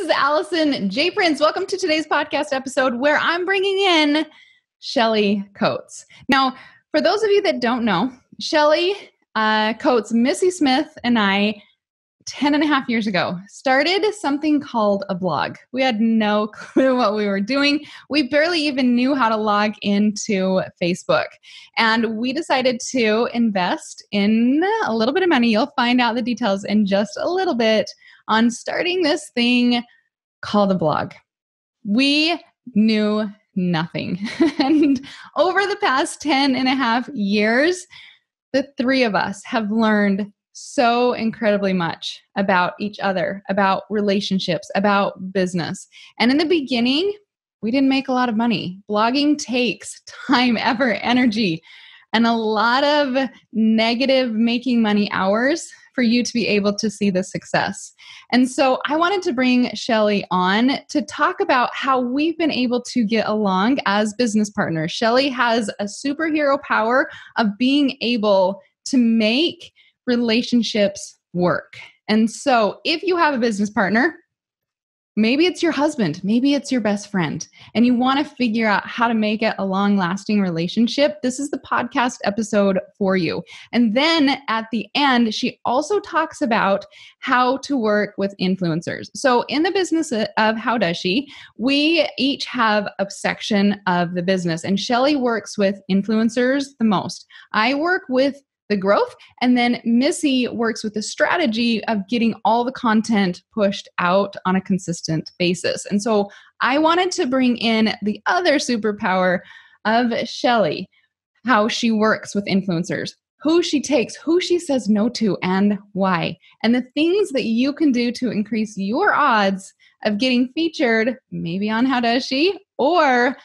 is Alison J. Prince. Welcome to today's podcast episode where I'm bringing in Shelley Coates. Now, for those of you that don't know, Shelley Coates, Missy Smith, and I 10 and a half years ago started something called a blog. We had no clue what we were doing. We barely even knew how to log into Facebook. And we decided to invest in a little bit of money. You'll find out the details in just a little bit on starting this thing called a blog. We knew nothing. And over the past 10 and a half years, the three of us have learned so incredibly much about each other, about relationships, about business. And in the beginning, we didn't make a lot of money. Blogging takes time, effort, energy, and a lot of negative making money hours for you to be able to see the success. And so I wanted to bring Shelley on to talk about how we've been able to get along as business partners. Shelley has a superhero power of being able to make relationships work. And so if you have a business partner, maybe it's your husband, maybe it's your best friend, and you want to figure out how to make it a long-lasting relationship, this is the podcast episode for you. And then at the end, she also talks about how to work with influencers. So in the business of How Does She, we each have a section of the business, and Shelley works with influencers the most. I work with the growth. And then Missy works with the strategy of getting all the content pushed out on a consistent basis. And so I wanted to bring in the other superpower of Shelley, how she works with influencers, who she takes, who she says no to, and why. And the things that you can do to increase your odds of getting featured, maybe on How Does She, or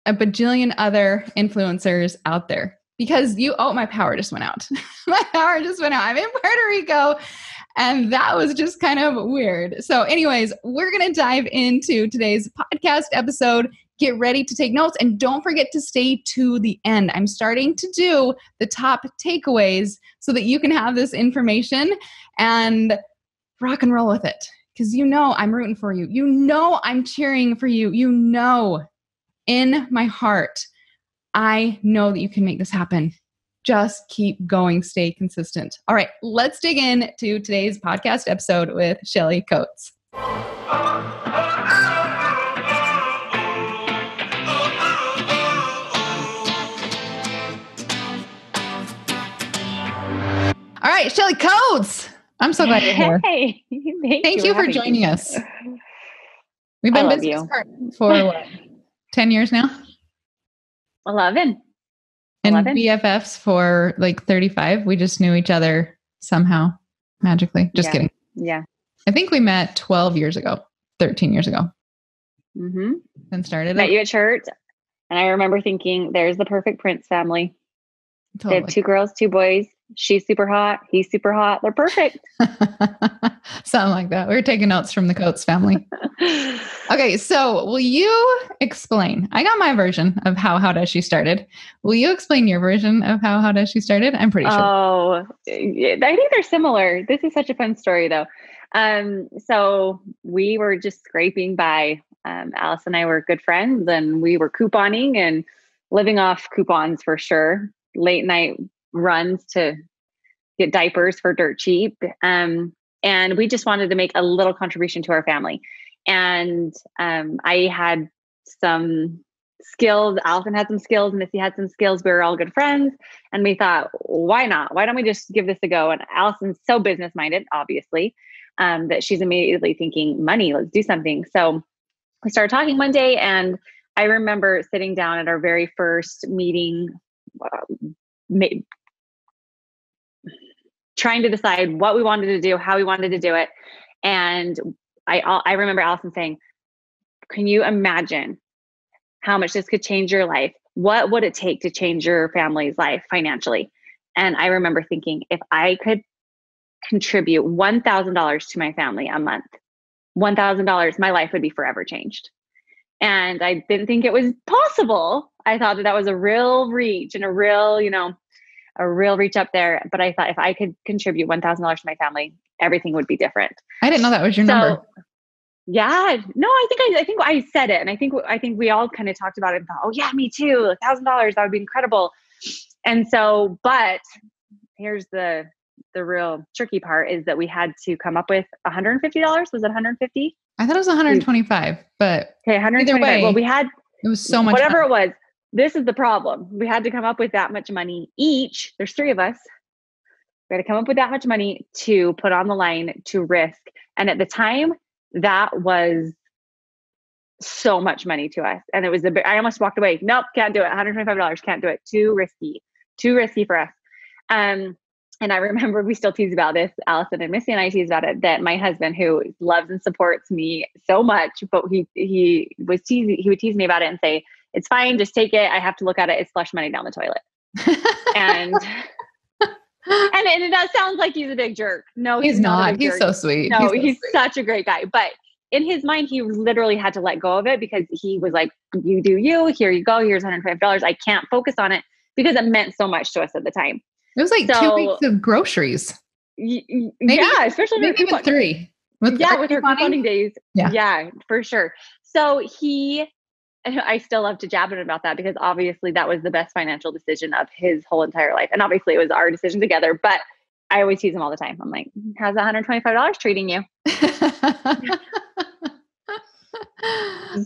a bajillion other influencers out there. Because my power just went out. My power just went out. I'm in Puerto Rico, and that was just kind of weird. So anyways, we're going to dive into today's podcast episode. Get ready to take notes, and don't forget to stay to the end. I'm starting to do the top takeaways so that you can have this information and rock and roll with it. Because you know I'm rooting for you. You know I'm cheering for you. You know in my heart, I know that you can make this happen. Just keep going, stay consistent. All right, let's dig into today's podcast episode with Shelley Coates. All right, Shelley Coates. I'm so glad you're here. Hey, thank you for joining us. We've been business partners for what, 10 years now? 11. And BFFs for like 35. We just knew each other somehow, magically. Just kidding. Yeah. I think we met 12 years ago, 13 years ago. Mm-hmm. And started. Met you at church. And I remember thinking, there's the perfect Prince family. Totally. They have 2 girls, 2 boys. She's super hot. He's super hot. They're perfect. Something like that. We were taking notes from the Coates family. Okay, so will you explain? I got my version of how Does She started. Will you explain your version of how Does She started? I'm pretty sure. Oh, I think they're similar. This is such a fun story, though. So we were just scraping by. Alice and I were good friends, and we were couponing and living off coupons for sure. Late night runs to get diapers for dirt cheap. And we just wanted to make a little contribution to our family. And I had some skills. Alison had some skills. Missy had some skills. We were all good friends. And we thought, why not? Why don't we just give this a go? And Alison's so business-minded, obviously, that she's immediately thinking, money, let's do something. So we started talking one day, and I remember sitting down at our very first meeting, trying to decide what we wanted to do, how we wanted to do it. And I remember Alison saying, can you imagine how much this could change your life? What would it take to change your family's life financially? And I remember thinking, if I could contribute $1,000 to my family a month, $1,000, my life would be forever changed. And I didn't think it was possible. I thought that was a real reach and a real reach up there. But I thought if I could contribute $1,000 to my family, everything would be different. I didn't know that was your number. Yeah, no, I think I said it. And I think we all kind of talked about it and thought, oh yeah, me too. $1,000, that would be incredible. And so, but here's the real tricky part is that we had to come up with $150. Was it 150? I thought it was 125, but okay, 125. either way, well, we had it was so much whatever fun. it was. This is the problem. We had to come up with that much money each. There's 3 of us. We had to come up with that much money to put on the line to risk. And at the time, that was so much money to us. And it was I almost walked away. Nope, can't do it. $125, can't do it. Too risky for us. And I remember we still tease about this, Alison and Missy and I tease about it, that my husband, who loves and supports me so much, but he would tease me about it and say, it's fine, just take it. I have to look at it. It's flush money down the toilet. and that sounds like he's a big jerk. No, he's not. He's so sweet. No, he's such a great guy. But in his mind, he literally had to let go of it because he was like, you do you, here you go. Here's $125. I can't focus on it because it meant so much to us at the time. It was like 2 weeks of groceries. Yeah, especially maybe even 3. With our couponing days. Yeah, for sure. So I still love to jab at him about that because obviously that was the best financial decision of his whole entire life. And obviously it was our decision together, but I always tease him all the time. I'm like, how's $125 treating you?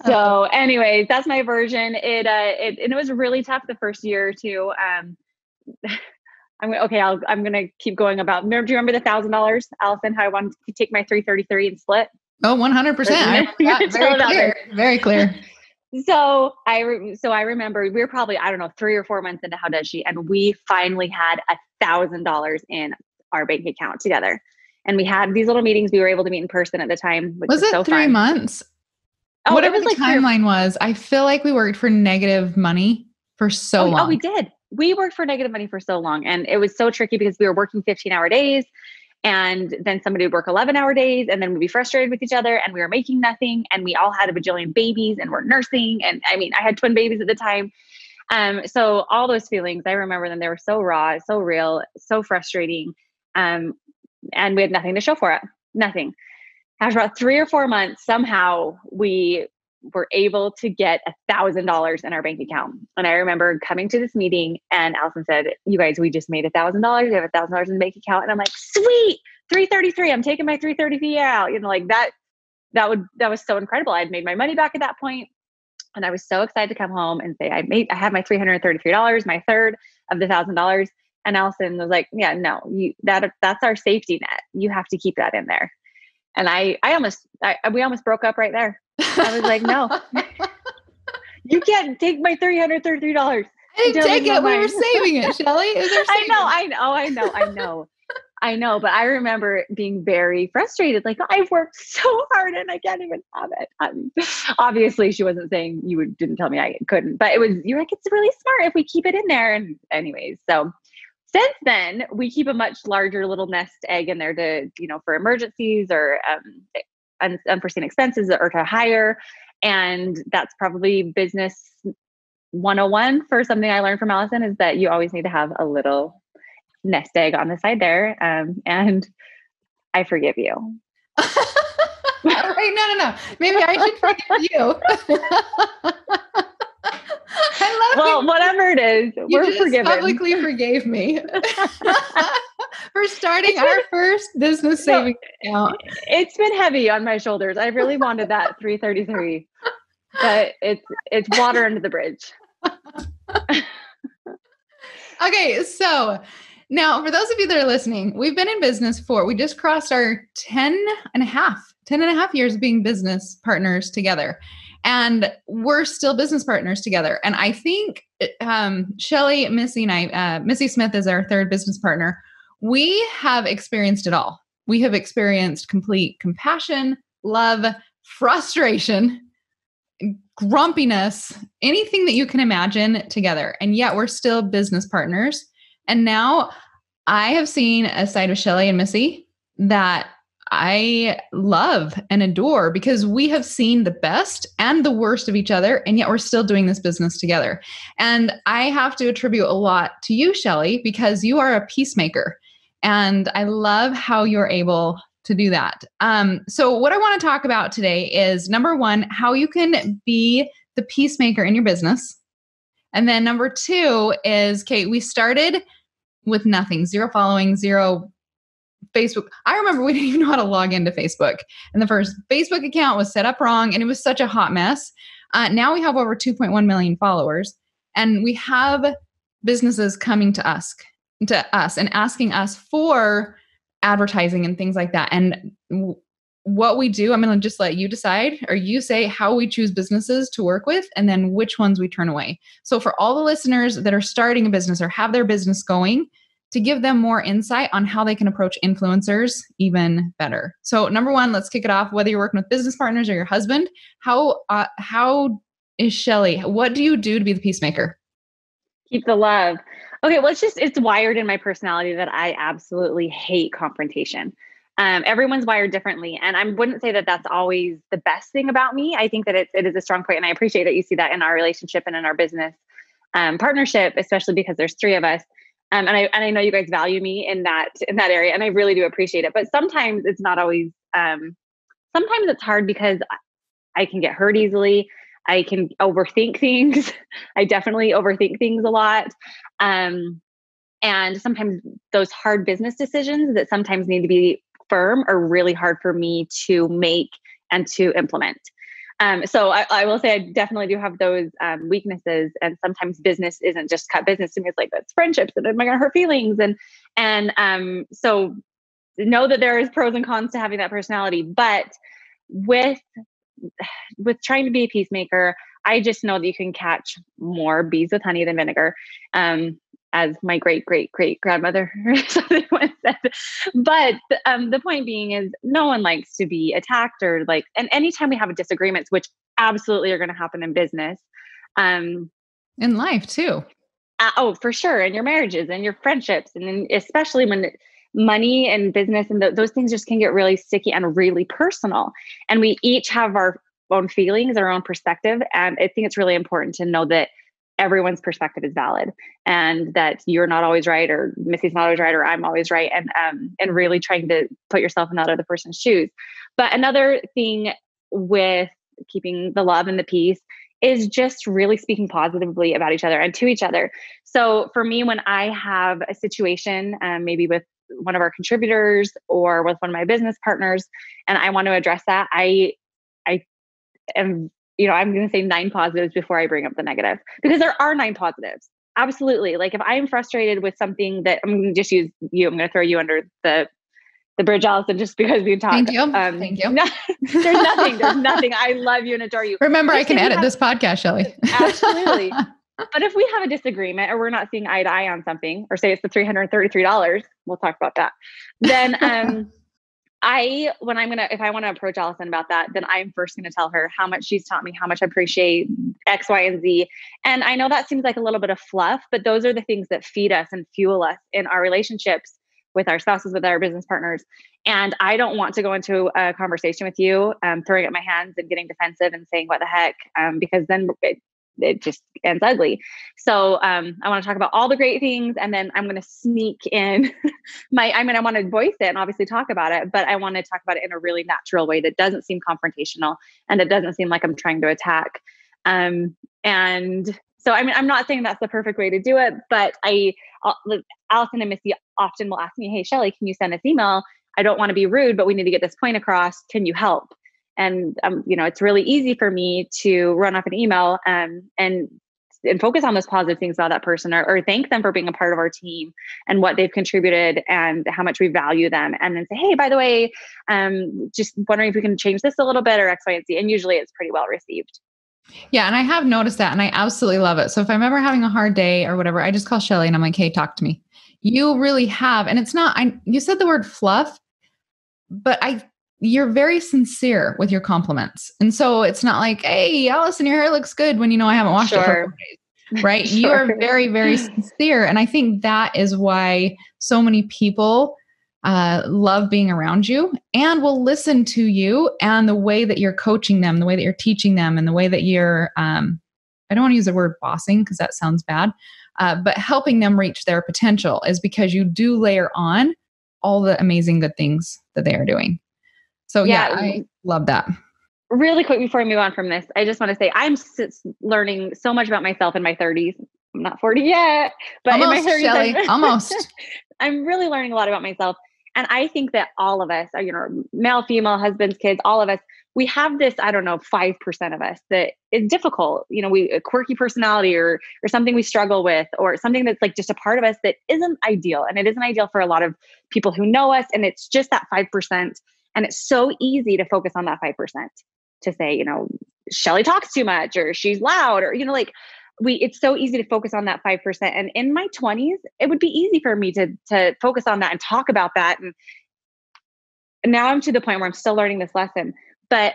So anyways, that's my version. It was really tough the first year or 2. I'm going to keep going about, do you remember the $1,000, Alison, how I wanted to take my 333 and split? Oh, 100%. Very clear. So I remember we were probably, 3 or 4 months into How Does She? And we finally had $1,000 in our bank account together. And we had these little meetings. We were able to meet in person at the time, which was so 3 fun. months? Oh, whatever it was the timeline was, I feel like we worked for negative money for so long. Oh, we did. We worked for negative money for so long. And it was so tricky because we were working 15-hour days. And then somebody would work 11-hour days and then we'd be frustrated with each other and we were making nothing. And we all had a bajillion babies and we're nursing. And I mean, I had twin babies at the time. So all those feelings, I remember them. They were so raw, so real, so frustrating. And we had nothing to show for it. Nothing. After about 3 or 4 months, somehow we were able to get $1,000 in our bank account. And I remember coming to this meeting and Alison said, you guys, we just made $1,000. We have $1,000 in the bank account. And I'm like, sweet, 333. I'm taking my 333 out. Like that was so incredible. I'd made my money back at that point. And I was so excited to come home and say, I have my $333, my third of the $1,000. And Alison was like, yeah, no, that's our safety net. You have to keep that in there. And we almost broke up right there. I was like, no, you can't take my $333. I didn't take it. We were saving it, Shelley. I know. But I remember being very frustrated. Like, I've worked so hard and I can't even have it. I mean, obviously she wasn't saying didn't tell me I couldn't, but you're like, it's really smart if we keep it in there. And anyways, so since then we keep a much larger little nest egg in there to, for emergencies or unforeseen expenses or to hire. And that's probably business 101 for something I learned from Alison is that you always need to have a little nest egg on the side there. And I forgive you. Wait, no. Maybe I should forgive you. I love you. Whatever it is, we're forgiven. Publicly forgave me for starting our first business savings account. It's been heavy on my shoulders. I really wanted that 333, but it's water under the bridge. Okay, so now for those of you that are listening, we've been in business we just crossed our 10 and a half years of being business partners together. And we're still business partners together. And I think Shelley, Missy, and I, Missy Smith is our third business partner. We have experienced it all. We have experienced complete compassion, love, frustration, grumpiness, anything that you can imagine together. And yet we're still business partners. And now I have seen a side of Shelley and Missy that I love and adore because we have seen the best and the worst of each other, and yet we're still doing this business together. And I have to attribute a lot to you, Shelley, because you are a peacemaker. And I love how you're able to do that. So what I want to talk about today is number one, how you can be the peacemaker in your business. And then number two is, Kate, we started with nothing, 0 following, 0 Facebook. I remember we didn't even know how to log into Facebook. And the first Facebook account was set up wrong and it was such a hot mess. Now we have over 2.1 million followers and we have businesses coming to us and asking us for advertising and things like that. And what we do, I'm going to just let you decide, or you say how we choose businesses to work with and then which ones we turn away. So for all the listeners that are starting a business or have their business going, to give them more insight on how they can approach influencers even better. So number one, let's kick it off. Whether you're working with business partners or your husband, how is Shelley? What do you do to be the peacemaker? Keep the love. Okay, well, it's wired in my personality that I absolutely hate confrontation. Everyone's wired differently. And I wouldn't say that that's always the best thing about me. I think that it is a strong point. And I appreciate that you see that in our relationship and in our business partnership, especially because there's 3 of us. And I know you guys value me in that area, and I really do appreciate it. But sometimes it's not always. Sometimes it's hard because I can get hurt easily. I can overthink things. I definitely overthink things a lot. And sometimes those hard business decisions that sometimes need to be firm are really hard for me to make and to implement. So I will say I definitely do have those weaknesses, and sometimes business isn't just cut business to me. It's like, it's friendships, and am I going to hurt feelings? And so know that there is pros and cons to having that personality, but with trying to be a peacemaker, I just know that you can catch more bees with honey than vinegar. As my great grandmother once said. But the point being is, no one likes to be attacked and anytime we have disagreements, which absolutely are going to happen in business. In life too. Oh, for sure. In your marriages and your friendships. And then especially when money and business and those things just can get really sticky and really personal. And we each have our own feelings, our own perspective. And I think it's really important to know that everyone's perspective is valid, and that you're not always right, or Missy's not always right, or I'm always right. And really trying to put yourself in that other person's shoes. But another thing with keeping the love and the peace is just really speaking positively about each other and to each other. So for me, when I have a situation, maybe with one of our contributors or with one of my business partners, and I want to address that, I am, I'm going to say 9 positives before I bring up the negative, because there are 9 positives. Absolutely. Like if I am frustrated with something that I'm going to just use you, I'm going to throw you under the bridge, Alison, just because we talk. Thank you. Thank you. No, there's nothing. I love you and adore you. Remember, I can edit this podcast, Shelley. Absolutely. But if we have a disagreement or we're not seeing eye to eye on something, or say it's the $333, we'll talk about that. Then, if I want to approach Alison about that, then I'm first going to tell her how much she's taught me, how much I appreciate X, Y, and Z. And I know that seems like a little bit of fluff, but those are the things that feed us and fuel us in our relationships with our spouses, with our business partners. And I don't want to go into a conversation with you, throwing up my hands and getting defensive and saying, what the heck? Because then it just ends ugly. So I want to talk about all the great things, and then I'm going to sneak in I want to voice it and obviously talk about it, but I want to talk about it in a really natural way that doesn't seem confrontational and that doesn't seem like I'm trying to attack. And so, I'm not saying that's the perfect way to do it, but Alison and Missy often will ask me, hey, Shelley, can you send this email? I don't want to be rude, but we need to get this point across. Can you help? And, it's really easy for me to run off an email and focus on those positive things about that person, or thank them for being a part of our team and what they've contributed and how much we value them. And then say, hey, by the way, just wondering if we can change this a little bit, or X, Y, and Z. And usually it's pretty well received. Yeah. And I have noticed that, and I absolutely love it. So if I'm ever having a hard day or whatever, I just call Shelley and I'm like, hey, talk to me. You really have. And it's not, you said the word fluff, but you're very sincere with your compliments. And so it's not like, hey, Alison, your hair looks good, when I haven't washed it for a couple days, right? Sure. You are very, very sincere. And I think that is why so many people love being around you and will listen to you, and the way that you're coaching them, the way that you're teaching them, and the way that you're, I don't want to use the word bossing because that sounds bad, but helping them reach their potential, is because you do layer on all the amazing good things that they are doing. So I love that. Really quick before I move on from this, I just want to say I'm learning so much about myself in my 30s. I'm not 40 yet, but almost, in my 30s, Shelley, almost. I'm really learning a lot about myself. And I think that all of us, male, female, husbands, kids, all of us, we have this, 5% of us that is difficult. A quirky personality or something we struggle with, or something that's like just a part of us that isn't ideal. And it isn't ideal for a lot of people who know us. And it's just that 5%. And it's so easy to focus on that 5%, to say, Shelley talks too much, or she's loud, or, it's so easy to focus on that 5%. And in my 20s, it would be easy for me to focus on that and talk about that. And now I'm to the point where I'm still learning this lesson. But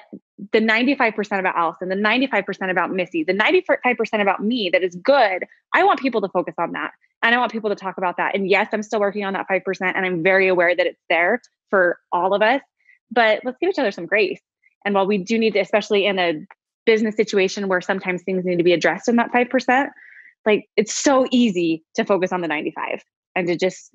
the 95% about Alison, the 95% about Missy, the 95% about me that is good, I want people to focus on that. And I want people to talk about that. And yes, I'm still working on that 5%. And I'm very aware that it's there for all of us. But let's give each other some grace. And while we do need to, especially in a business situation where sometimes things need to be addressed in that 5%, like it's so easy to focus on the 95 and to just,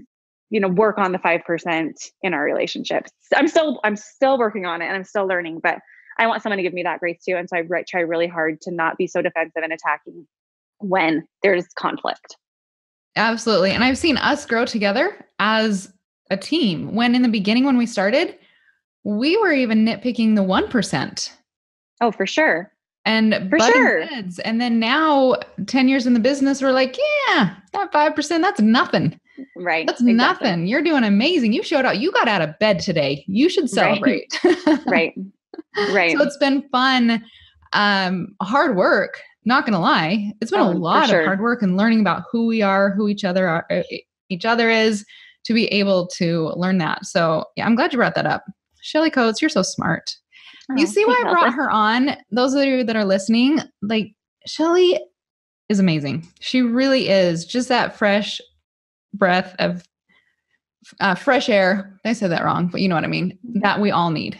work on the 5% in our relationships. I'm still working on it, and I'm still learning, but I want someone to give me that grace too. And so I try really hard to not be so defensive and attacking when there's conflict. Absolutely. And I've seen us grow together as a team, when in the beginning, when we started, we were even nitpicking the 1%. Oh, for sure. And butting heads. And then now 10 years in the business, we're like, yeah, that 5%, that's nothing. Right. That's nothing. You're doing amazing. You showed up. You got out of bed today. You should celebrate. Right. So it's been fun. Hard work. Not going to lie. It's been a lot of hard work and learning about who we are, who each other is, to be able to learn that. So yeah, I'm glad you brought that up. Shelley Coates, you're so smart. You see why I brought her on? Those of you that are listening, like, Shelley is amazing. She really is. Just that fresh breath of fresh air. I said that wrong, but you know what I mean. That we all need.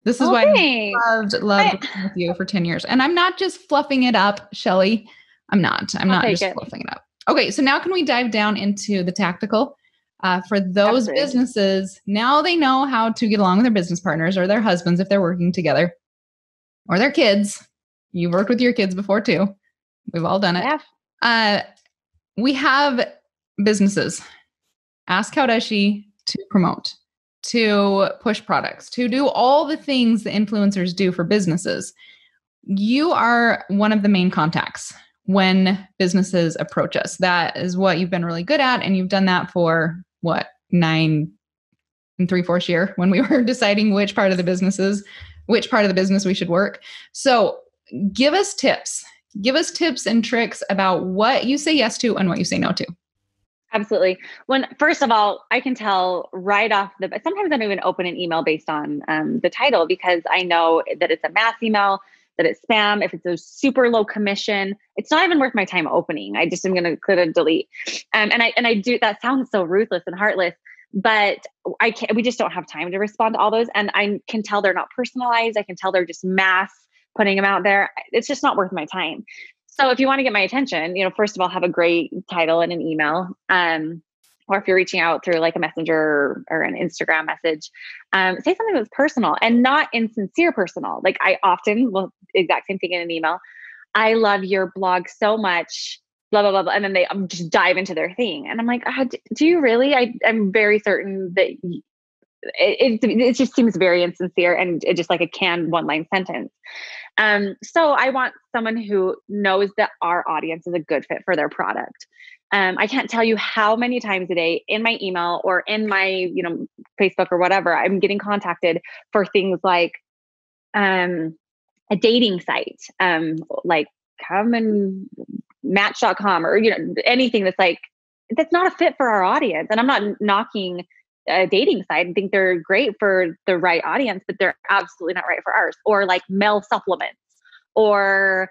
This is why I loved working with you for 10 years. And I'm not just fluffing it up, Shelley. I'm not just fluffing it up. Okay, so now can we dive down into the tactical? For those businesses, now they know how to get along with their business partners or their husbands if they're working together, or their kids. You've worked with your kids before too. We've all done it. Yeah. We have businesses. Ask how does she to promote, to push products, to do all the things the influencers do for businesses. You are one of the main contacts when businesses approach us. That is what you've been really good at. And you've done that for 9 3/4 years when we were deciding which part of the business we should work. So give us tips and tricks about what you say yes to and what you say no to. Absolutely. First of all, I can tell right off sometimes I don't even open an email based on the title, because I know that it's a mass email, that it's spam. If it's a super low commission, it's not even worth my time opening. I just am going to click a delete. And I do, that sounds so ruthless and heartless, but we just don't have time to respond to all those. And I can tell they're not personalized. I can tell they're just mass putting them out there. It's just not worth my time. So if you want to get my attention, first of all, have a great title and an email. Or if you're reaching out through like a messenger or an Instagram message, say something that's personal and not insincere personal. Like I often will exact same thing in an email. I love your blog so much, blah, blah, blah, blah. And then they just dive into their thing. And I'm like, do you really? I'm very certain that it just seems very insincere and it just like a canned one-line sentence. So I want someone who knows that our audience is a good fit for their product. I can't tell you how many times a day in my email or in my, Facebook or whatever, I'm getting contacted for things like a dating site, like come and match.com or, anything that's not a fit for our audience. And I'm not knocking a dating site. I think they're great for the right audience, but they're absolutely not right for ours. Or like male supplements, or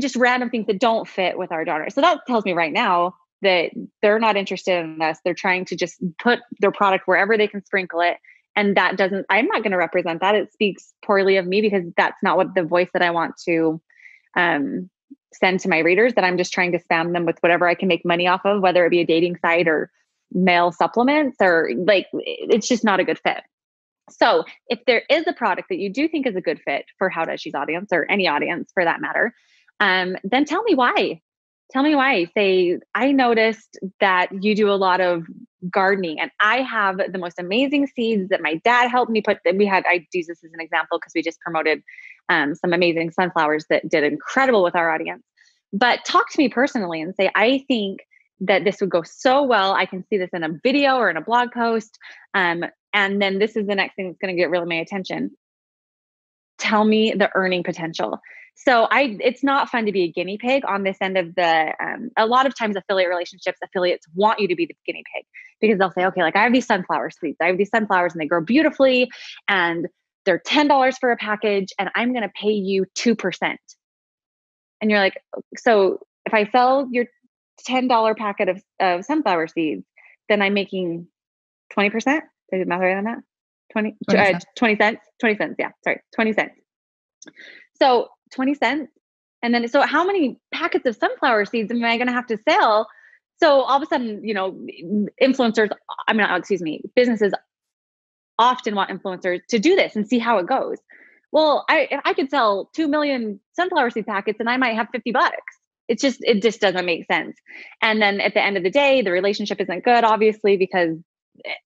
just random things that don't fit with our daughter. So that tells me right now that they're not interested in us. They're trying to just put their product wherever they can sprinkle it. And I'm not going to represent that. It speaks poorly of me, because that's not what the voice that I want to send to my readers, that I'm just trying to spam them with whatever I can make money off of, whether it be a dating site or male supplements, or like, it's just not a good fit. So if there is a product that you do think is a good fit for How Does She's audience, or any audience for that matter, then tell me why. Tell me why. Say, I noticed that you do a lot of gardening, and I have the most amazing seeds that my dad helped me put. I use this as an example because we just promoted some amazing sunflowers that did incredible with our audience. But talk to me personally and say, I think that this would go so well. I can see this in a video or in a blog post. And then this is the next thing that's going to get really my attention. Tell me the earning potential. So it's not fun to be a guinea pig on this end of the, a lot of times affiliate relationships, affiliates want you to be the guinea pig, because they'll say, okay, like I have these sunflower seeds. I have these sunflowers and they grow beautifully and they're $10 for a package and I'm going to pay you 2%. And you're like, so if I sell your $10 packet of sunflower seeds, then I'm making 20%. Did I do math right on that? 20 cents. 20 cents. Yeah. Sorry. 20 cents. So 20 cents. And then, so how many packets of sunflower seeds am I going to have to sell? So all of a sudden, businesses often want influencers to do this and see how it goes. Well, I could sell 2 million sunflower seed packets and I might have $50. It just doesn't make sense. And then at the end of the day, the relationship isn't good, obviously, because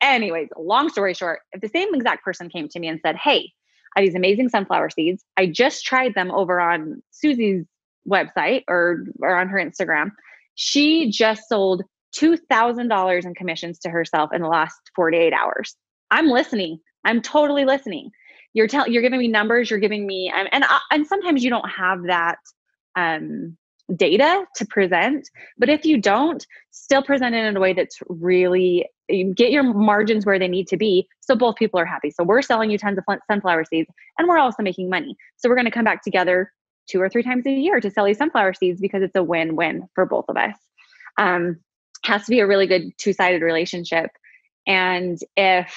anyways, long story short, if the same exact person came to me and said, hey, I have these amazing sunflower seeds. I just tried them over on Susie's website or on her Instagram. She just sold $2,000 in commissions to herself in the last 48 hours. I'm listening. I'm totally listening. You're giving me numbers. You're giving me, and sometimes you don't have that data to present, but if you don't, still present it in a way that's really, get your margins where they need to be so both people are happy. So we're selling you tons of sunflower seeds and we're also making money. So we're going to come back together 2 or 3 times a year to sell you sunflower seeds because it's a win-win for both of us. Has to be a really good 2-sided relationship. And if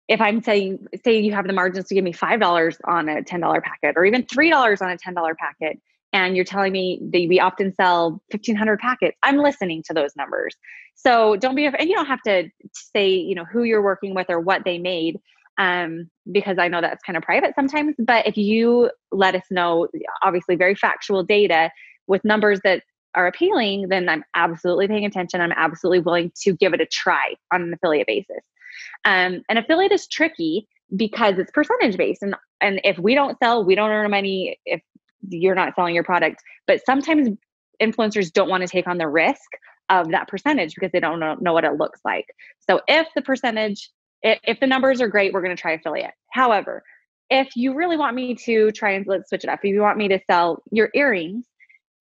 I'm saying, say you have the margins to give me $5 on a $10 packet or even $3 on a $10 packet, and you're telling me that we often sell 1,500 packets, I'm listening to those numbers. So don't be afraid. And you don't have to say, who you're working with or what they made, because I know that's kind of private sometimes. But if you let us know, obviously very factual data with numbers that are appealing, then I'm absolutely paying attention. I'm absolutely willing to give it a try on an affiliate basis. An affiliate is tricky because it's percentage based. And if we don't sell, we don't earn money if you're not selling your product. But sometimes influencers don't want to take on the risk of that percentage because they don't know what it looks like. So if the numbers are great, we're going to try affiliate. However, if you really want me to try and let's switch it up, if you want me to sell your earrings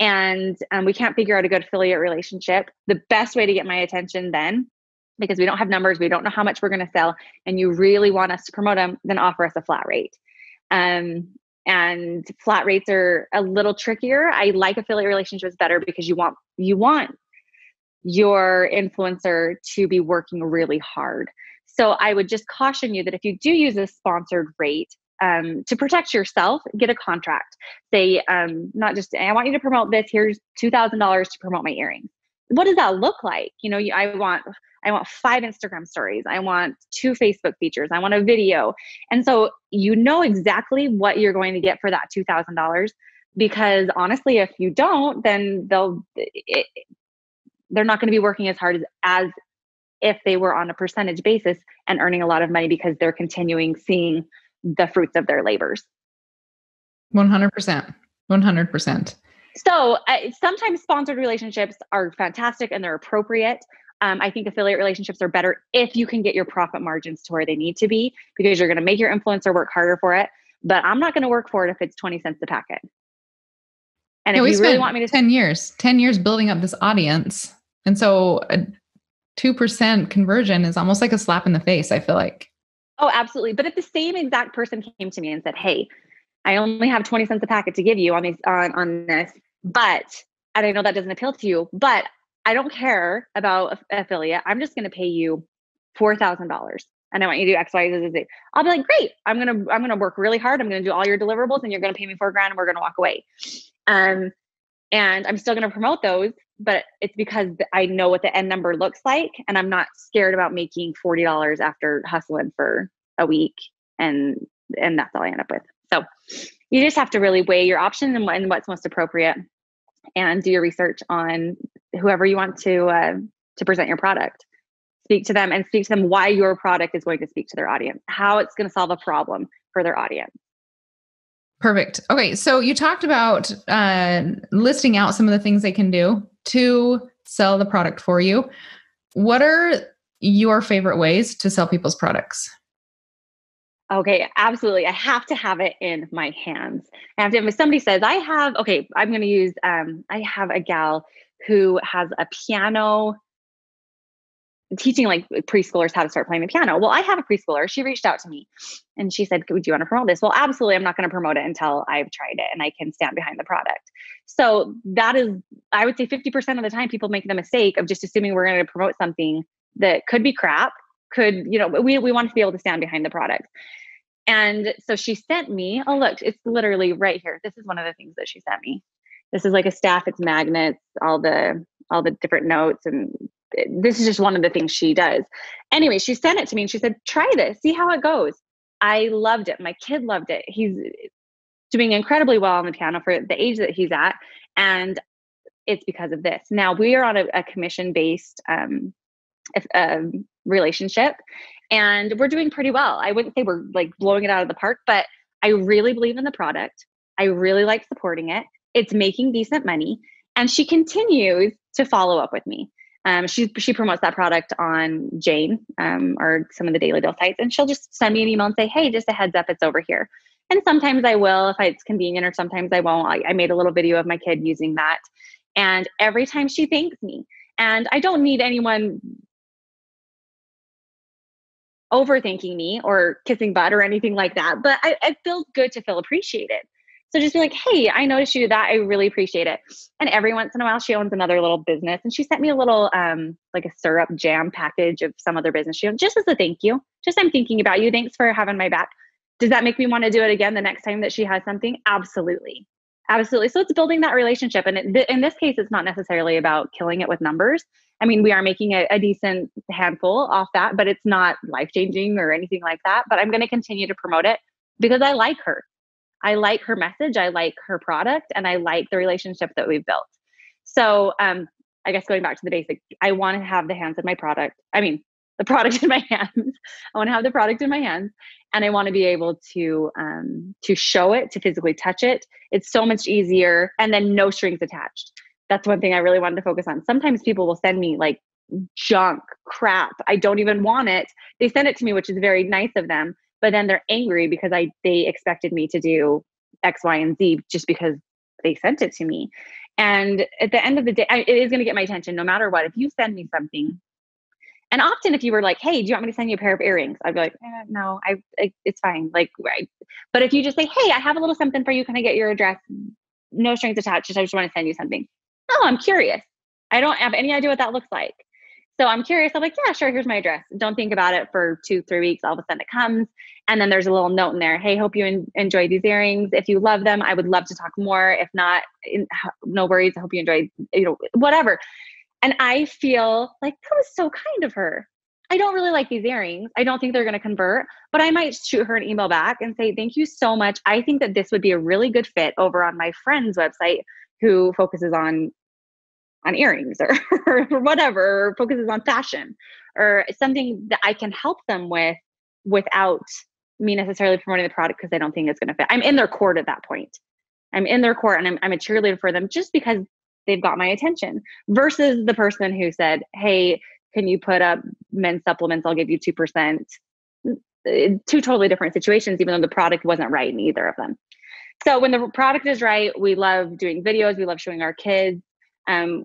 and we can't figure out a good affiliate relationship, the best way to get my attention then, because we don't have numbers, we don't know how much we're going to sell, and you really want us to promote them, then offer us a flat rate. And flat rates are a little trickier. I like affiliate relationships better because you want your influencer to be working really hard. So I would just caution you that if you do use a sponsored rate, to protect yourself, get a contract. Say, not just, I want you to promote this, here's $2,000 to promote my earrings. What does that look like? I want 5 Instagram stories. I want 2 Facebook features. I want a video. And so exactly what you're going to get for that $2,000, because honestly, if you don't, then they're not going to be working as hard as if they were on a percentage basis and earning a lot of money because they're continuing seeing the fruits of their labors. 100%. 100%. So sometimes sponsored relationships are fantastic and they're appropriate. I think affiliate relationships are better if you can get your profit margins to where they need to be, because you're going to make your influencer work harder for it. But I'm not going to work for it if it's 20 cents a packet. And if you really want me to 10 years building up this audience. And so a 2% conversion is almost like a slap in the face, I feel like. Oh, absolutely. But if the same exact person came to me and said, hey, I only have 20 cents a packet to give you on this, and I know that doesn't appeal to you, but I don't care about affiliate. I'm just going to pay you $4,000 and I want you to do X, Y, Z, Z. I'll be like, great. I'm going to work really hard. I'm going to do all your deliverables and you're going to pay me $4,000 and we're going to walk away. And I'm still going to promote those but it's because I know what the end number looks like, and I'm not scared about making $40 after hustling for a week. And that's all I end up with. So you just have to really weigh your options and what's most appropriate, and do your research on whoever you want to present your product. Speak to them, and speak to them why your product is going to speak to their audience, how it's going to solve a problem for their audience. Perfect. Okay. So you talked about listing out some of the things they can do to sell the product for you. What are your favorite ways to sell people's products? Okay, absolutely. I have to have it in my hands. I have to, if somebody says I'm going to use, I have a gal who has a piano, teaching like preschoolers how to start playing the piano. Well, I have a preschooler. She reached out to me and she said, would you want to promote this? Well, absolutely. I'm not going to promote it until I've tried it and I can stand behind the product. So that is, I would say 50% of the time people make the mistake of just assuming we're going to promote something that could be crap, we want to be able to stand behind the product. And so she sent me, oh, look, it's literally right here. This is one of the things that she sent me. This is like a staff, it's magnets, all the different notes. And this is just one of the things she does. Anyway, she sent it to me and she said, try this, see how it goes. I loved it. My kid loved it. He's doing incredibly well on the piano for the age that he's at. And it's because of this. Now we are on a commission-based relationship, and we're doing pretty well. I wouldn't say we're like blowing it out of the park, but I really believe in the product. I really like supporting it. It's making decent money. And she continues to follow up with me. She promotes that product on Jane, or some of the Daily Deal sites, and she'll just send me an email and say, hey, just a heads up, it's over here. And sometimes I will if it's convenient, or sometimes I won't. I made a little video of my kid using that. And every time she thanks me, and I don't need anyone overthinking me or kissing butt or anything like that, but it feels good to feel appreciated. So just be like, hey, I noticed you did that. I really appreciate it. And every once in a while, she owns another little business, and she sent me a little, like a syrup jam package of some other business she owns, just as a thank you. Just, I'm thinking about you. Thanks for having my back. Does that make me want to do it again the next time that she has something? Absolutely. Absolutely. So it's building that relationship. And in this case, it's not necessarily about killing it with numbers. I mean, we are making a decent handful off that, but it's not life-changing or anything like that. But I'm going to continue to promote it because I like her. I like her message. I like her product, and I like the relationship that we've built. So I guess going back to the basic, I want to have the hands of my product. I mean, the product in my hands. I want to have the product in my hands, and I want to be able to show it, to physically touch it. It's so much easier, and then no strings attached. That's one thing I really wanted to focus on. Sometimes people will send me like junk, crap. I don't even want it. They send it to me, which is very nice of them. But then they're angry because they expected me to do X, Y, and Z just because they sent it to me. And at the end of the day, it is going to get my attention no matter what. If you send me something, and often if you were like, hey, do you want me to send you a pair of earrings? I'd be like, no, it's fine. Like, right. But if you just say, hey, I have a little something for you. Can I get your address? No strings attached. I just want to send you something. Oh, I'm curious. I don't have any idea what that looks like. So I'm curious. I'm like, yeah, sure. Here's my address. Don't think about it for 2-3 weeks. All of a sudden it comes. And then there's a little note in there. Hey, hope you enjoy these earrings. If you love them, I would love to talk more. If not, no worries. I hope you enjoy, whatever. And I feel like that was so kind of her. I don't really like these earrings. I don't think they're going to convert, but I might shoot her an email back and say, thank you so much. I think that this would be a really good fit over on my friend's website who focuses on earrings or whatever, or focuses on fashion or something that I can help them with without me necessarily promoting the product because I don't think it's going to fit. I'm in their court at that point. I'm in their court, and I'm a cheerleader for them just because they've got my attention, versus the person who said, hey, can you put up men's supplements? I'll give you 2%. Two totally different situations, even though the product wasn't right in either of them. So when the product is right, we love doing videos. We love showing our kids. Some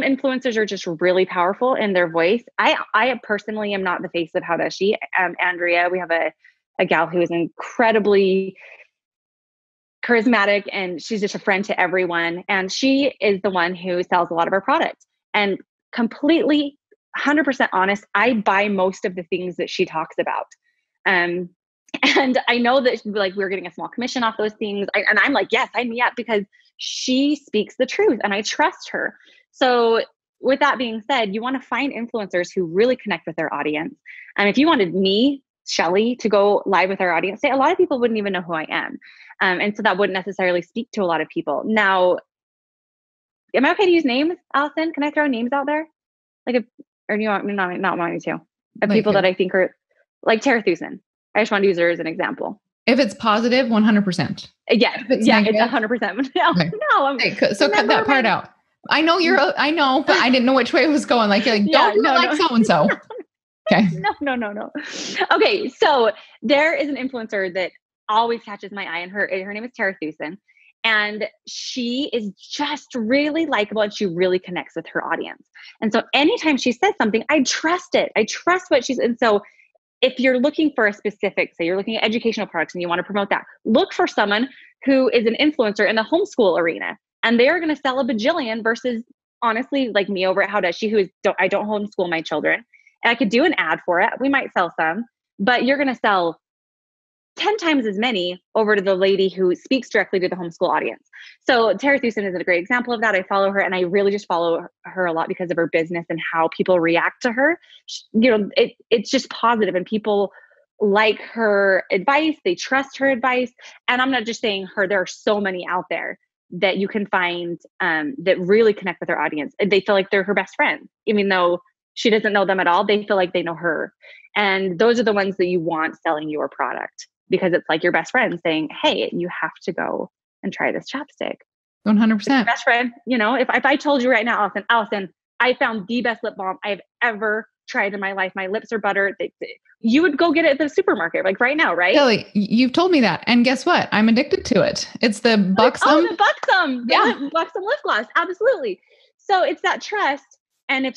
influencers are just really powerful in their voice. I personally am not the face of How Does She. Andrea, we have a gal who is incredibly charismatic, and she's just a friend to everyone. And she is the one who sells a lot of our product. And completely 100% honest, I buy most of the things that she talks about. And I know that like we're getting a small commission off those things. And I'm like, yes, sign me up, because she speaks the truth and I trust her. So with that being said, you want to find influencers who really connect with their audience. And if you wanted me, Shelley, to go live with our audience, say a lot of people wouldn't even know who I am. And so that wouldn't necessarily speak to a lot of people. Now, am I okay to use names, Alison? Can I throw names out there? Like, or do you want me not want me to? Of people that I think are like Tara Thusen. I just want to use her as an example. If it's positive, 100%. Yes. It's 100%. No, okay. No. So cut that part out. I know I know, but I didn't know which way it was going. Like don't do it like so-and-so. Okay. No. Okay. So there is an influencer that always catches my eye, and her name is Tara Thusen. And she is just really likable and she really connects with her audience. And so anytime she says something, I trust it. I trust what she's, and so if you're looking for a specific, say you're looking at educational products and you want to promote that, look for someone who is an influencer in the homeschool arena, and they're going to sell a bajillion versus honestly, like me over at How Does She, I don't homeschool my children, and I could do an ad for it. We might sell some, but you're going to sell 10 times as many over to the lady who speaks directly to the homeschool audience. So Tara Thusen is a great example of that. I follow her, and I really just follow her a lot because of her business and how people react to her. It's just positive, and people like her advice. They trust her advice. And I'm not just saying her, there are so many out there that you can find that really connect with their audience. They feel like they're her best friend, even though she doesn't know them at all. They feel like they know her. And those are the ones that you want selling your product, because it's like your best friend saying, hey, you have to go and try this chapstick. 100%. Best friend, if I told you right now, Alison, I found the best lip balm I've ever tried in my life. My lips are buttered. You would go get it at the supermarket, like right now, right? Shelley, you've told me that. And guess what? I'm addicted to it. It's the Buxom. Oh, the Buxom. The Buxom lip gloss. Absolutely. So it's that trust. And if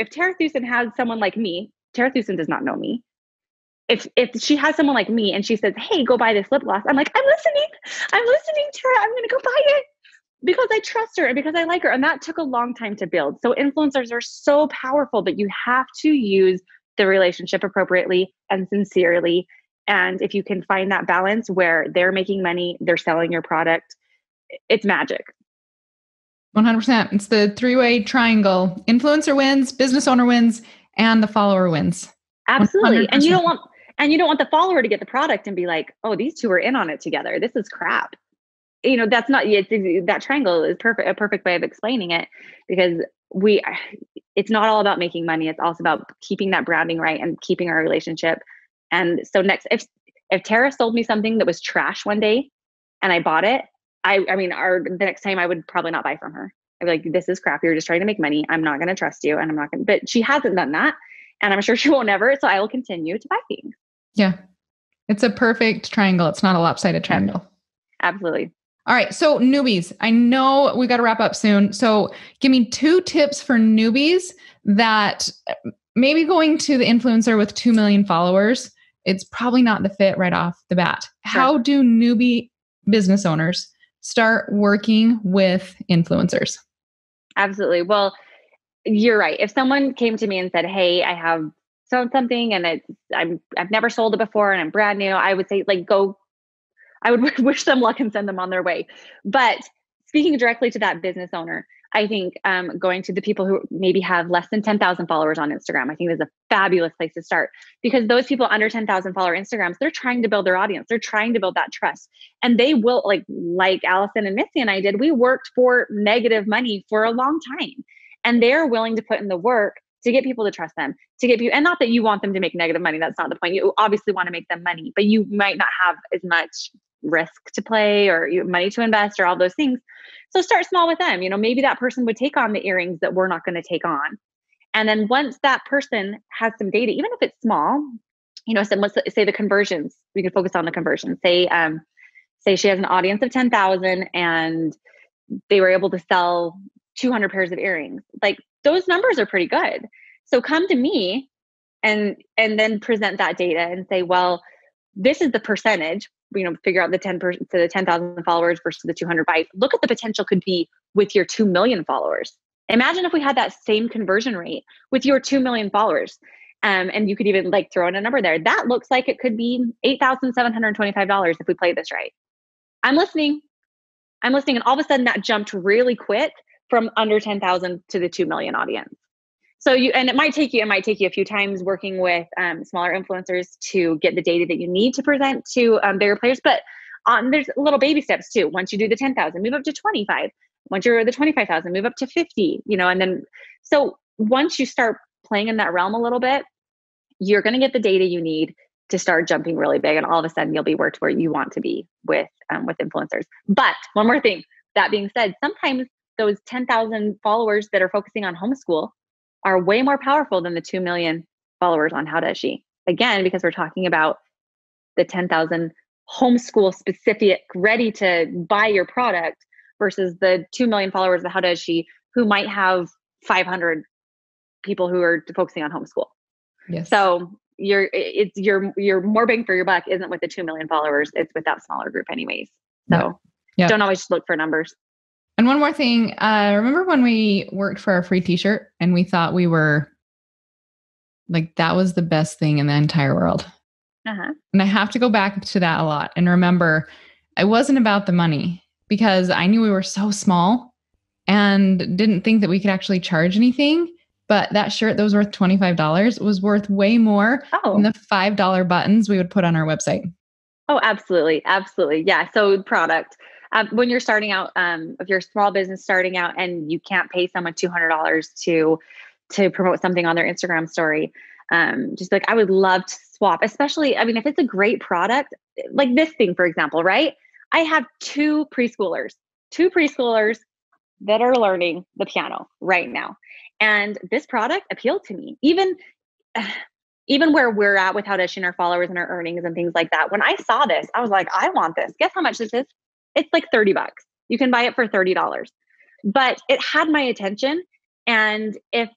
Tara Thusen has someone like me, Tara Thusen does not know me. If she has someone like me and she says, hey, go buy this lip gloss, I'm like, I'm listening, Tara, I'm going to go buy it because I trust her and because I like her. And that took a long time to build. So influencers are so powerful, but you have to use the relationship appropriately and sincerely. And if you can find that balance where they're making money, they're selling your product, it's magic. 100%. It's the three-way triangle. Influencer wins, business owner wins, and the follower wins. Absolutely. 100%. And you don't want the follower to get the product and be like, oh, these two are in on it together. This is crap. That's not, that triangle is a perfect way of explaining it, because it's not all about making money. It's also about keeping that branding right and keeping our relationship. And so next, if Tara sold me something that was trash one day and I bought it, the next time I would probably not buy from her. I'd be like, this is crap. You're just trying to make money. I'm not going to trust you. And but she hasn't done that. And I'm sure she won't ever. So I will continue to buy things. Yeah. It's a perfect triangle. It's not a lopsided triangle. Absolutely. All right. So newbies, I know we got to wrap up soon. So give me 2 tips for newbies that maybe going to the influencer with 2 million followers, it's probably not the fit right off the bat. Sure. How do newbie business owners start working with influencers? Absolutely. Well, you're right. If someone came to me and said, hey, I have sold something and I've never sold it before and I'm brand new, I would say I would wish them luck and send them on their way. But speaking directly to that business owner, I think going to the people who maybe have less than 10,000 followers on Instagram, I think is a fabulous place to start, because those people under 10,000 follower Instagrams, they're trying to build their audience. They're trying to build that trust, and they will like Alison and Missy and I did. We worked for negative money for a long time, and they're willing to put in the work to get people to trust them, to get people, and not that you want them to make negative money. That's not the point. You obviously want to make them money, but you might not have as much risk to play or money to invest or all those things. So start small with them. Maybe that person would take on the earrings that we're not going to take on. And then once that person has some data, even if it's small, so let's say the conversions, we can focus on the conversions. Say she has an audience of 10,000 and they were able to sell 200 pairs of earrings. Those numbers are pretty good. So come to me and then present that data and say, well, this is the percentage, figure out the 10% to the 10,000 followers versus the 200 buys. Look at the potential could be with your 2 million followers. Imagine if we had that same conversion rate with your 2 million followers. And you could even throw in a number there. That looks like it could be $8,725 if we play this right. I'm listening. I'm listening. And all of a sudden that jumped really quick from under 10,000 to the 2 million audience. So and it might take you a few times working with smaller influencers to get the data that you need to present to bigger players. But there's little baby steps too. Once you do the 10,000, move up to 25. Once you're at the 25,000, move up to 50, and then, so once you start playing in that realm a little bit, you're going to get the data you need to start jumping really big. And all of a sudden you'll be worked where you want to be with influencers. But one more thing, that being said, sometimes those 10,000 followers that are focusing on homeschool are way more powerful than the 2 million followers on How Does She? Again, because we're talking about the 10,000 homeschool specific, ready to buy your product versus the 2 million followers of How Does She, who might have 500 people who are focusing on homeschool. Yes. So your more bang for your buck isn't with the 2 million followers. It's with that smaller group anyways. So don't always just look for numbers. And one more thing, remember when we worked for our free t-shirt and we thought we were like, that was the best thing in the entire world. And I have to go back to that a lot and remember it wasn't about the money, because I knew we were so small and didn't think that we could actually charge anything. But that shirt that was worth $25 was worth way more than the $5 buttons we would put on our website. Oh, absolutely. Absolutely. Yeah. So product, when you're starting out, if you're a small business starting out and you can't pay someone $200 to promote something on their Instagram story, just like, I would love to swap, especially, I mean, if it's a great product, like this thing, for example, right? I have two preschoolers that are learning the piano right now. And this product appealed to me, even where we're at with How Does She and our followers and our earnings and things like that. When I saw this, I was like, I want this. Guess how much this is? It's like $30. You can buy it for $30, but it had my attention. And so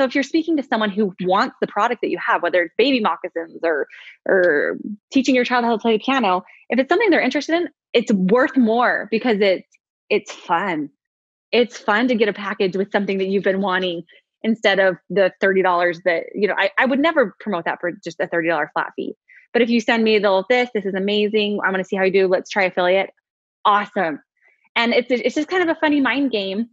if you're speaking to someone who wants the product that you have, whether it's baby moccasins or teaching your child how to play the piano, if it's something they're interested in, it's worth more because it's fun. It's fun to get a package with something that you've been wanting instead of the $30 that, I would never promote that for just a $30 flat fee. But if you send me this is amazing. I'm going to see how you do. Let's try affiliate. Awesome. And it's just kind of a funny mind game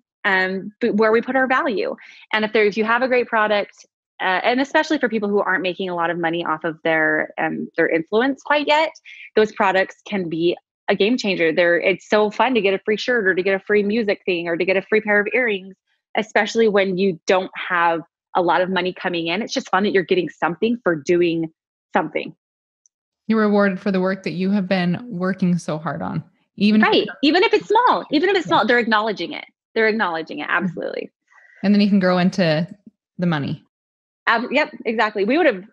where we put our value. And if you have a great product, and especially for people who aren't making a lot of money off of their influence quite yet, those products can be a game changer. It's so fun to get a free shirt or to get a free music thing or to get a free pair of earrings, especially when you don't have a lot of money coming in. It's just fun that you're getting something for doing something. You're rewarded for the work that you have been working so hard on. Even if it's small, they're acknowledging it. Absolutely. And then you can grow into the money. Yep, exactly. We would have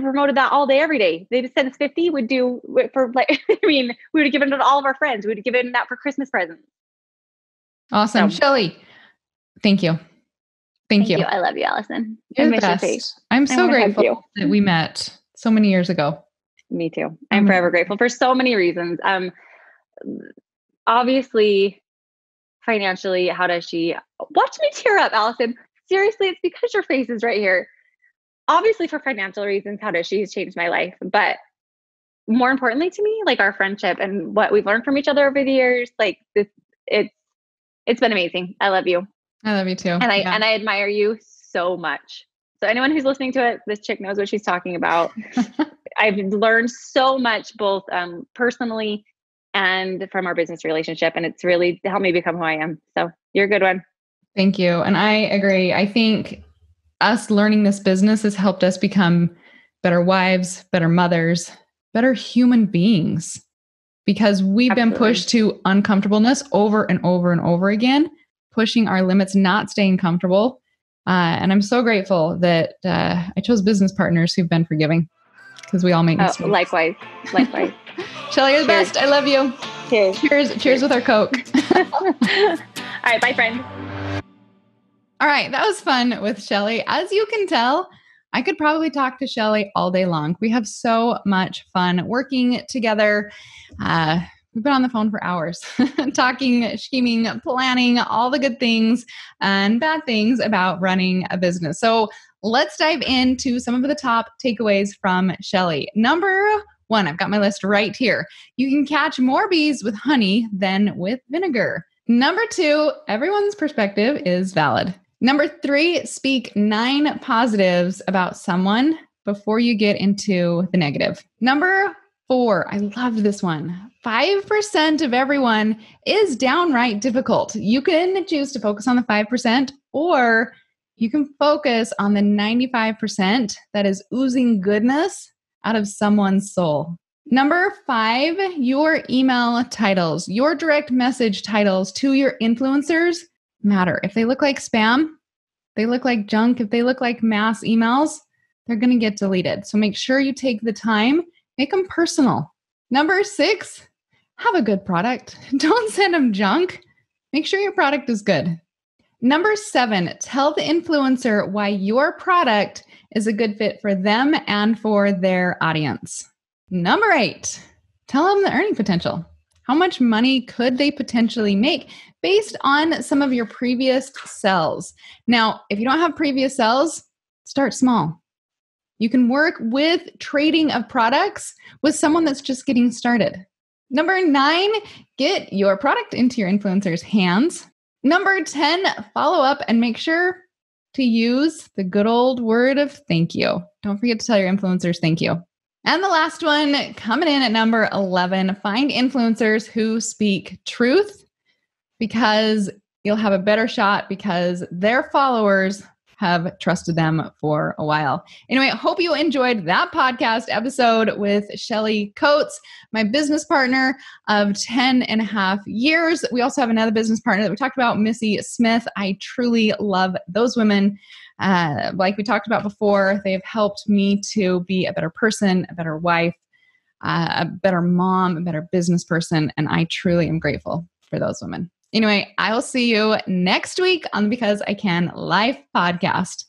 promoted that all day, every day. They just sent us 50. We'd do for we would have given it to all of our friends. We would have given that for Christmas presents. Awesome. So, Shelley, thank you. Thank you. I love you, Allison. You're the best. I'm so grateful that we met so many years ago. Me too. I'm forever grateful for so many reasons. Obviously, financially, How Does She? Watch me tear up, Allison. Seriously, it's because your face is right here. Obviously, for financial reasons, How Does She has changed my life. But more importantly to me, like our friendship and what we've learned from each other over the years, like this, it's been amazing. I love you. I love you too. And I admire you so much. So anyone who's listening to it, this chick knows what she's talking about. I've learned so much, both personally and from our business relationship. And it's really helped me become who I am. So you're a good one. Thank you. And I agree. I think us learning this business has helped us become better wives, better mothers, better human beings, because we've been pushed to uncomfortableness over and over and over again, pushing our limits, not staying comfortable. And I'm so grateful that I chose business partners who've been forgiving, because we all make mistakes. Likewise. Shelley, you're the best. I love you. Cheers with our Coke. All right. Bye, friend. All right. That was fun with Shelley. As you can tell, I could probably talk to Shelley all day long. We have so much fun working together. We've been on the phone for hours talking, scheming, planning, all the good things and bad things about running a business. So let's dive into some of the top takeaways from Shelley. Number 1. I've got my list right here. You can catch more bees with honey than with vinegar. Number 2, everyone's perspective is valid. Number 3, speak 9 positives about someone before you get into the negative. Number 4, I loved this one. 5% of everyone is downright difficult. You can choose to focus on the 5%, or you can focus on the 95% that is oozing goodness out of someone's soul. Number 5, your email titles, your direct message titles to your influencers matter. If they look like spam, they look like junk, if they look like mass emails, they're going to get deleted. So make sure you take the time, make them personal. Number 6, have a good product. Don't send them junk. Make sure your product is good. Number 7, tell the influencer why your product is a good fit for them and for their audience. Number 8, tell them the earning potential. How much money could they potentially make based on some of your previous sells? Now, if you don't have previous sells, start small. You can work with trading of products with someone that's just getting started. Number 9, get your product into your influencer's hands. Number 10, follow up and make sure to use the good old word of thank you. Don't forget to tell your influencers thank you. And the last one, coming in at number 11, find influencers who speak truth, because you'll have a better shot because their followers have trusted them for a while. Anyway, I hope you enjoyed that podcast episode with Shelley Coates, my business partner of 10 and a half years. We also have another business partner that we talked about, Missy Smith. I truly love those women. Like we talked about before, they've helped me to be a better person, a better wife, a better mom, a better business person. And I truly am grateful for those women. Anyway, I will see you next week on the Because I Can Life podcast.